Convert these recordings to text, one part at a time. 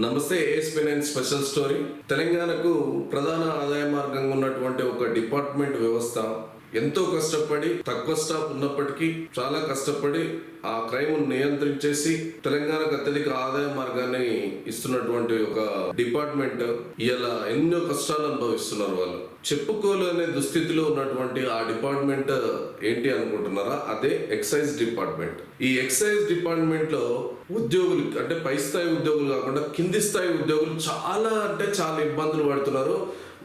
నమస్తే. ఏఎస్పీ9 special story. తెలంగాణకు ప్రధాన ఆదాయ మార్గంగా ఉన్నటువంటి ఒక డిపార్ట్మెంట్ వ్యవస్థ ఎంతో కష్టపడి, తక్కువ స్టాఫ్ ఉన్నప్పటికీ చాలా కష్టపడి ఆ క్రైమ్ నియంత్రించేసి తెలంగాణకు అత్యధిక ఆదాయ మార్గాన్ని ఇస్తున్నటువంటి ఒక డిపార్ట్మెంట్ ఇలా ఎన్నో కష్టాలు అనుభవిస్తున్నారు. వాళ్ళు చెప్పుకోలేని దుస్థితిలో ఉన్నటువంటి ఆ డిపార్ట్మెంట్ ఏంటి అనుకుంటున్నారా? అదే ఎక్సైజ్ డిపార్ట్మెంట్. ఈ ఎక్సైజ్ డిపార్ట్మెంట్ లో ఉద్యోగులు అంటే పై స్థాయి ఉద్యోగులు కాకుండా కింది స్థాయి ఉద్యోగులు చాలా ఇబ్బందులు పడుతున్నారు.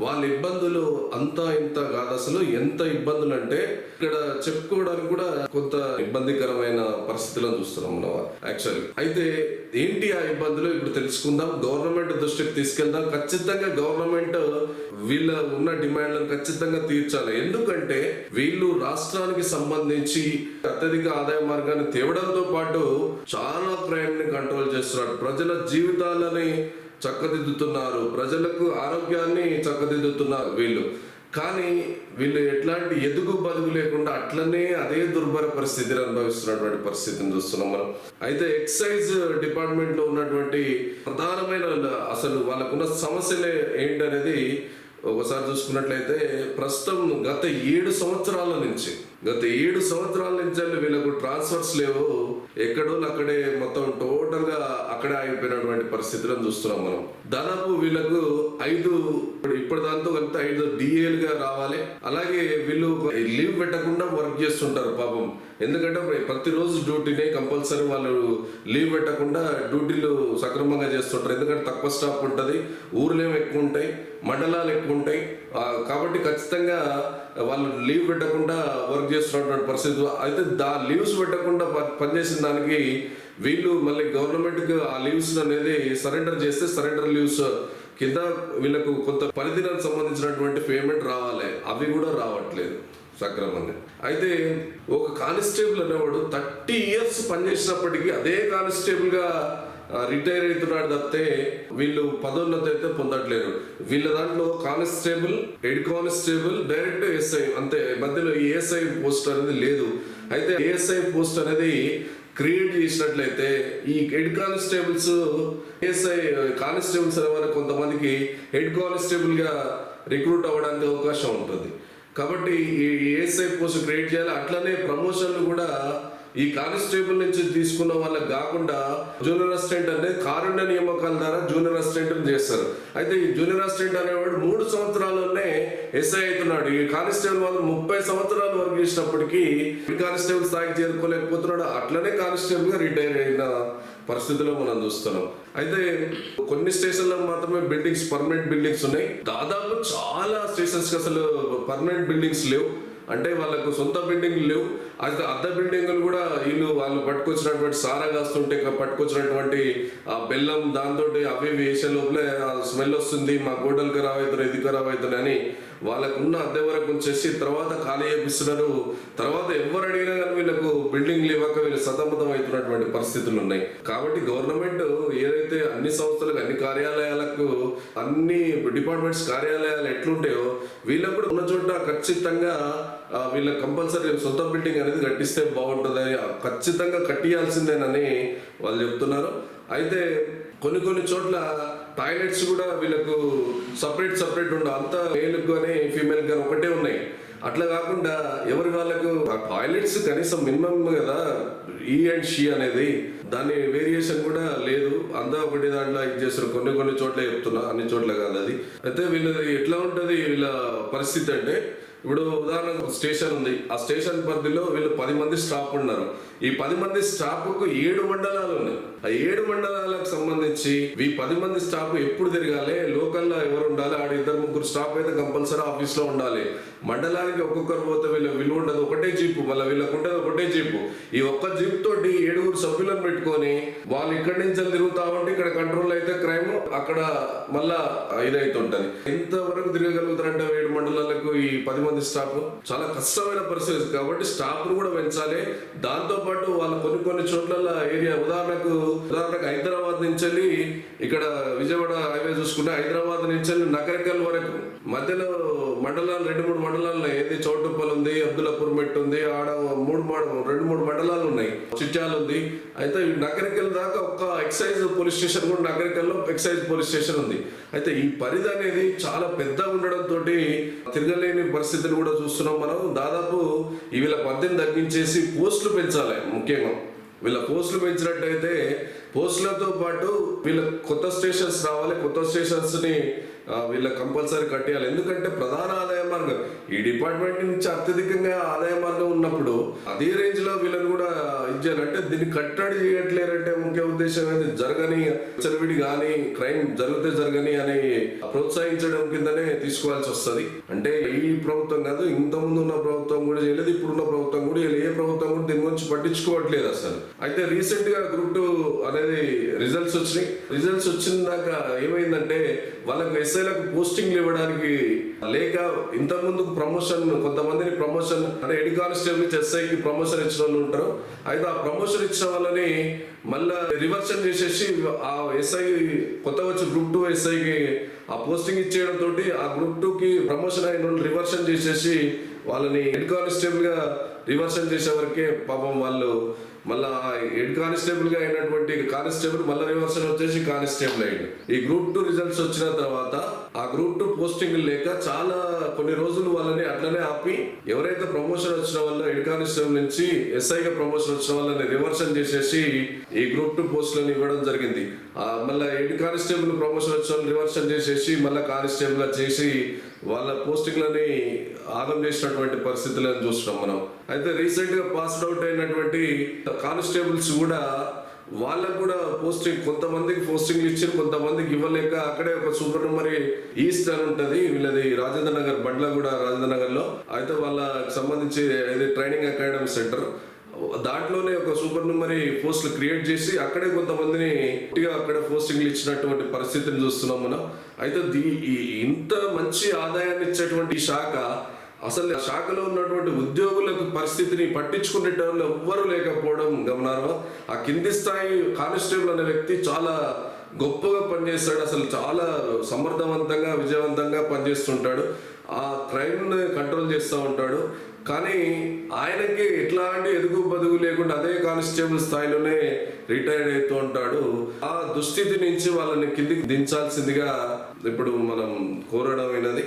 వాళ్ళ ఇబ్బందులు అంతా ఇంత కాదు. అసలు ఎంత ఇబ్బందులు అంటే ఇక్కడ చెప్పుకోవడానికి కూడా కొంత ఇబ్బందికరమైన పరిస్థితులను చూస్తున్నాం మనం యాక్చువల్లీ. అయితే ఏంటి ఆ ఇబ్బందులు ఇప్పుడు తెలుసుకుందాం. గవర్నమెంట్ దృష్టికి తీసుకెళ్దాం. ఖచ్చితంగా గవర్నమెంట్ వీళ్ళ ఉన్న డిమాండ్లను ఖచ్చితంగా తీర్చాలి. ఎందుకంటే వీళ్ళు రాష్ట్రానికి సంబంధించి అత్యధిక ఆదాయ మార్గాన్ని తేవడంతో పాటు చాలా క్రైమ్ ని కంట్రోల్ చేస్తున్నారు. ప్రజల జీవితాలని చక్కదిద్దుతున్నారు, ప్రజలకు ఆరోగ్యాన్ని చక్కదిద్దుతున్నారు వీళ్ళు. కానీ వీళ్ళు ఎట్లాంటి ఎదుగు బదుగు లేకుండా అట్లనే అదే దుర్భర పరిస్థితిని అనుభవిస్తున్నటువంటి పరిస్థితిని చూస్తున్నాం మనం. అయితే ఎక్సైజ్ డిపార్ట్మెంట్ లో ఉన్నటువంటి ప్రధానమైన అసలు వాళ్ళకున్న సమస్యలే ఏంటనేది ఒకసారి చూసుకున్నట్లయితే ప్రస్తుతం గత 7 సంవత్సరాల నుంచి వీళ్ళకు ట్రాన్స్ఫర్స్ లేవు. ఎక్కడో అక్కడే మొత్తం టోటల్ గా అక్కడే ఆగిపోయినటువంటి పరిస్థితులను చూస్తున్నాం మనం. దాదాపు వీళ్ళకు 5 ఇప్పుడు దాంతో కలిపితే 5 డిఏలుగా రావాలి. అలాగే వీళ్ళు లీవ్ పెట్టకుండా వర్క్ చేస్తుంటారు పాపం. ఎందుకంటే ప్రతిరోజు డ్యూటీనే కంపల్సరీ వాళ్ళు లీవ్ పెట్టకుండా డ్యూటీలు సక్రమంగా చేస్తుంటారు. ఎందుకంటే తక్కువ స్టాఫ్ ఉంటుంది, ఊర్లేం ఎక్కువ ఉంటాయి, మండలాలు ఎక్కువ ఉంటాయి. కాబట్టి ఖచ్చితంగా వాళ్ళు లీవ్ పెట్టకుండా వర్క్ చేస్తున్నటువంటి పరిస్థితి. అయితే లీవ్స్ పెట్టకుండా పనిచేసిన దానికి వీళ్ళు మళ్ళీ గవర్నమెంట్కి ఆ లీవ్స్ అనేది సరెండర్ చేస్తే సరెండర్ లీవ్స్ కింద వీళ్ళకు కొంత పరిధికి సంబంధించినటువంటి పేమెంట్ రావాలి. అవి కూడా రావట్లేదు సక్రమంగా. అయితే ఒక కానిస్టేబుల్ అనేవాడు 30 years పనిచేసినప్పటికీ అదే కానిస్టేబుల్ గా రిటైర్ అవుతున్నాడు తప్పితే వీళ్ళు పదోన్నతి అయితే పొందట్లేరు. వీళ్ళ దాంట్లో constable, head constable, direct SI అంతే. మధ్యలో ఏఎస్ఐ పోస్ట్ అనేది లేదు. అయితే ఏఎస్ఐ పోస్ట్ అనేది క్రియేట్ చేసినట్లయితే ఈ హెడ్ కానిస్టేబుల్స్ ఏఎస్ఐ కానిస్టేబుల్స్ అనే కొంతమందికి హెడ్ కానిస్టేబుల్ గా రిక్రూట్ అవ్వడానికి అవకాశం ఉంటుంది. కాబట్టి ఈ ఏఎస్ఐ పోస్ట్ క్రియేట్ చేయాలి. అట్లనే ప్రమోషన్లు కూడా ఈ కానిస్టేబుల్ నుంచి తీసుకున్న వాళ్ళకి కాకుండా జూనియర్ అసిస్టెంట్ అనేది కారుణ్య నియామకాల ద్వారా జూనియర్ అసిస్టెంట్ చేస్తారు. అయితే ఈ జూనియర్ అసిస్టెంట్ అనేవాడు 3 సంవత్సరాల్లోనే ఎస్ఐ అవుతున్నాడు. ఈ కానిస్టేబుల్ వాళ్ళు 30 సంవత్సరాలు వర్క్ చేసినప్పటికీ కానిస్టేబుల్ స్థాయికి చేరుకోలేకపోతున్నాడు. అట్లనే కానిస్టేబుల్ గా రిటైర్ అయిన పరిస్థితిలో మనం చూస్తున్నాం. అయితే కొన్ని స్టేషన్లో మాత్రమే పర్మనెంట్ బిల్డింగ్స్ ఉన్నాయి. దాదాపు చాలా స్టేషన్స్ కి అసలు పర్మనెంట్ బిల్డింగ్స్ లేవు. అంటే వాళ్ళకు సొంత బిల్డింగ్లు లేవు. అయితే అద్దె బిల్డింగ్లు కూడా వాళ్ళు పట్టుకొచ్చినటువంటి సారా కాస్తుంటే పట్టుకొచ్చినటువంటి ఆ బెల్లం దాంతో అవి వేసే లోపలే స్మెల్ వస్తుంది, మా గోడలు ఖరాబ్ అవుతున్నాయి, ఇది ఖరాబ్ అవుతున్నాయి అని వాళ్ళకున్న అద్దె వరకు ఉంచేసి తర్వాత ఖాళీ చేపిస్తున్నారు. తర్వాత ఎవరు అడిగినా కానీ వీళ్ళకు బిల్డింగ్లు ఇవ్వక వీళ్ళు సతమతం అవుతున్నటువంటి పరిస్థితులు ఉన్నాయి. కాబట్టి గవర్నమెంట్ ఏదైతే అన్ని సంస్థలకు, అన్ని కార్యాలయాలకు, అన్ని డిపార్ట్మెంట్స్ కార్యాలయాలు ఎట్లుంటాయో వీళ్ళకు కూడా ఉన్న చోట ఖచ్చితంగా వీళ్ళకి కంపల్సరీ సొంత బిల్డింగ్ అనేది కట్టిస్తే బాగుంటుందని, ఖచ్చితంగా కట్టియాల్సిందేనని వాళ్ళు చెప్తున్నారు. అయితే కొన్ని చోట్ల టాయిలెట్స్ కూడా వీళ్ళకు సపరేట్ ఉండవు. అంతా మేల్ కానీ ఫీమేల్ కానీ ఒకటే ఉన్నాయి. అట్లా కాకుండా ఎవరి వాళ్ళకు టాయిలెట్స్ కనీసం మినిమం కదా, ఈ అండ్ షీ అనేది దాని వేరియేషన్ కూడా లేదు. అంతా ఒకటి దాంట్లో ఇది చేస్తారు. కొన్ని చోట్ల చెప్తున్నా, అన్ని చోట్ల కాదు అది. అయితే వీళ్ళది ఎట్లా ఉంటుంది వీళ్ళ పరిస్థితి అంటే, ఇప్పుడు ఉదాహరణకు స్టేషన్ ఉంది. ఆ స్టేషన్ పరిధిలో వీళ్ళు 10 మంది స్టాఫ్ ఉన్నారు. ఈ 10 మంది స్టాఫ్ కు 7 మండలాలు ఉన్నాయి. ఆ 7 మండలాలకు సంబంధించి ఈ 10 మంది స్టాఫ్ ఎప్పుడు తిరగాలి, లోకల్లో ఎవరు ఉండాలి, ఆడ 2-3 స్టాఫ్ అయితే కంపల్సరీ ఆఫీస్ లో ఉండాలి. మండలానికి ఒక్కొక్కరు పోతే విలువ ఉండదు. ఒకటే జీపు, మళ్ళీ వీళ్ళకు ఉంటుంది ఒకటే జీపు. ఈ ఒక్క జీప్ తోటి 7 సభ్యులను పెట్టుకొని వాళ్ళు ఇక్కడి నుంచి తిరుగుతా ఉంటే ఇక్కడ కంట్రోల్ అయితే క్రైమ్, అక్కడ మళ్ళా ఇదైతుంటది. ఎంతవరకు తిరగగలుగుతారంటే 7 మండలాలకు ఈ 10 మంది స్టాఫ్ చాలా కష్టమైన పరిస్థితి కాబట్టి స్టాఫ్ ను కూడా పెంచాలి. దాంతో పాటు వాళ్ళు కొన్ని చోట్ల ఏరియా ఉదాహరణకు హైదరాబాద్ నుంచి వెళ్ళి ఇక్కడ విజయవాడ హైవే చూసుకుంటే హైదరాబాద్ నుంచి వెళ్ళి నకరికల్ వరకు మధ్యలో మండలాలు 2-3 మండలాలు ఏది చౌటుప్పల్ ఉంది, అబ్దుల్లాపూర్ మెట్ ఉంది, ఆడ 2-3 మండలాలు ఉన్నాయి, చిట్యాలు ఉంది. అయితే నకరికల్ దాకా ఒక్క ఎక్సైజ్ పోలీస్ స్టేషన్ కూడా నగరికల్లో ఎక్సైజ్ పోలీస్ స్టేషన్ ఉంది. అయితే ఈ పరిధి అనేది చాలా పెద్దగా ఉండడంతో తిరగలేని పరిస్థితిని కూడా చూస్తున్నాం మనం. దాదాపు ఈ వీళ్ళ పద్ధతిని తగ్గించేసి పోస్టులు పెంచాలి. ముఖ్యంగా వీళ్ళ పోస్టులు పెంచినట్టయితే పోస్టులతో పాటు వీళ్ళ కొత్త స్టేషన్స్ రావాలి. కొత్త స్టేషన్స్ ని వీళ్ళ కంపల్సరీ కట్టేయాలి. ఎందుకంటే ప్రధాన ఆదాయ మార్గం ఈ డిపార్ట్మెంట్ నుంచి అత్యధికంగా ఆదాయ మార్గం ఉన్నప్పుడు అదే రేంజ్ లో వీళ్ళని కూడా ఇచ్చారంటే దీన్ని కట్టడి చేయట్లేరంటే ముఖ్య ఉద్దేశం ఏంటి, జరగని చలివిడి కానీ క్రైమ్ జరిగితే జరగని అని ప్రోత్సహించడం కిందనే తీసుకోవాల్సి వస్తుంది. అంటే ఈ ప్రభుత్వం కాదు, ఇంత ముందు ఉన్న ప్రభుత్వం కూడా చేయలేదు, ఇప్పుడున్న ప్రభుత్వం కూడా ఏ ప్రభుత్వం కూడా దీని గురించి పట్టించుకోవట్లేదు అసలు. అయితే రీసెంట్ గా గ్రూప్ 2 అనేది రిజల్ట్స్ వచ్చినాయి. రిజల్ట్స్ వచ్చినాక ఏమైందంటే వాళ్ళకు ఎస్ఐలకు పోస్టింగ్లు ఇవ్వడానికి లేక ఇంత ముందు ప్రమోషన్ కొంతమందిని ప్రమోషన్ అంటే హెడ్ కానిస్టేబుల్ నుంచి ఎస్ఐకి ప్రమోషన్ ఇచ్చిన వాళ్ళు ఉంటారు. అయితే ఆ ప్రమోషన్ ఇచ్చిన వాళ్ళని మళ్ళా రివర్షన్ చేసేసి ఆ ఎస్ఐ కొత్త వచ్చి గ్రూప్ 2 ఎస్ఐకి ఆ పోస్టింగ్ ఇచ్చేయడం తోటి ఆ గ్రూప్ 2కి ప్రమోషన్ అయిన వాళ్ళు రివర్షన్ చేసేసి వాళ్ళని హెడ్ కానిస్టేబుల్ గా రివర్షన్ చేసే వరకే పాపం వాళ్ళు మళ్ళా హెడ్ కానిస్టేబుల్ గా అయినటువంటి కానిస్టేబుల్ మళ్ళీ రివర్షన్ వచ్చేసి కానిస్టేబుల్ అయ్యింది. ఈ గ్రూప్ 2 రిజల్ట్స్ వచ్చిన తర్వాత ఆ గ్రూప్ 2 పోస్టింగ్ లేక చాలా కొన్ని రోజులు వాళ్ళని అట్లనే ఆపి ఎవరైతే ప్రమోషన్ వచ్చిన వాళ్ళు హెడ్ కానిస్టేబుల్ నుంచి ఎస్ఐగా ప్రమోషన్ వచ్చిన వాళ్ళని రివర్షన్ చేసేసి ఈ గ్రూప్ 2 పోస్టులను ఇవ్వడం జరిగింది. మళ్ళీ హెడ్ కానిస్టేబుల్ ప్రమోషన్ వచ్చిన వాళ్ళు రివర్షన్ చేసేసి మళ్ళీ కానిస్టేబుల్ గా చేసి వాళ్ళ పోస్టింగ్లని ఆగం చేసినటువంటి పరిస్థితులను చూస్తున్నాం మనం. అయితే రీసెంట్ గా పాస్డ్ అవుట్ అయినటువంటి కానిస్టేబుల్స్ కూడా వాళ్ళకు కూడా పోస్టింగ్ కొంతమందికి పోస్టింగ్లు ఇచ్చారు, కొంతమందికి ఇవ్వలేక అక్కడే ఒక సూపర్ మరి ఈస్ట్ అని ఉంటది వీళ్ళది రాజేంద్ర నగర్ బండ్లగూడ రాజేంద్ర నగర్ లో. అయితే వాళ్ళకి సంబంధించి ట్రైనింగ్ అకాడమీ సెంటర్ దాంట్లోనే ఒక సూపర్ నెంబరీ పోస్టులు క్రియేట్ చేసి అక్కడే కొంతమందిని అక్కడ పోస్టింగ్లు ఇచ్చినటువంటి పరిస్థితిని చూస్తున్నాం మనం. అయితే ఇంత మంచి ఆదాయాన్ని ఇచ్చేటువంటి ఈ శాఖ అసలు శాఖలో ఉన్నటువంటి ఉద్యోగులకు పరిస్థితిని పట్టించుకునే వాళ్ళు ఎవ్వరూ లేకపోవడం గమనార్హం. ఆ కింది స్థాయి కానిస్టేబుల్ అనే వ్యక్తి చాలా గొప్పగా పనిచేస్తాడు, అసలు చాలా సమర్థవంతంగా విజయవంతంగా పనిచేస్తుంటాడు, ఆ క్రైమ్ కంట్రోల్ చేస్తూ ఉంటాడు. కానీ ఆయనకి ఎట్లాంటి ఎదుగు బదుగు లేకుండా అదే కానిస్టేబుల్ స్థాయిలోనే రిటైర్డ్ అవుతూ ఉంటాడు. ఆ దుస్థితి నుంచి వాళ్ళని కిందికి దించాల్సిందిగా ఇప్పుడు మనం కోరడం అయినది.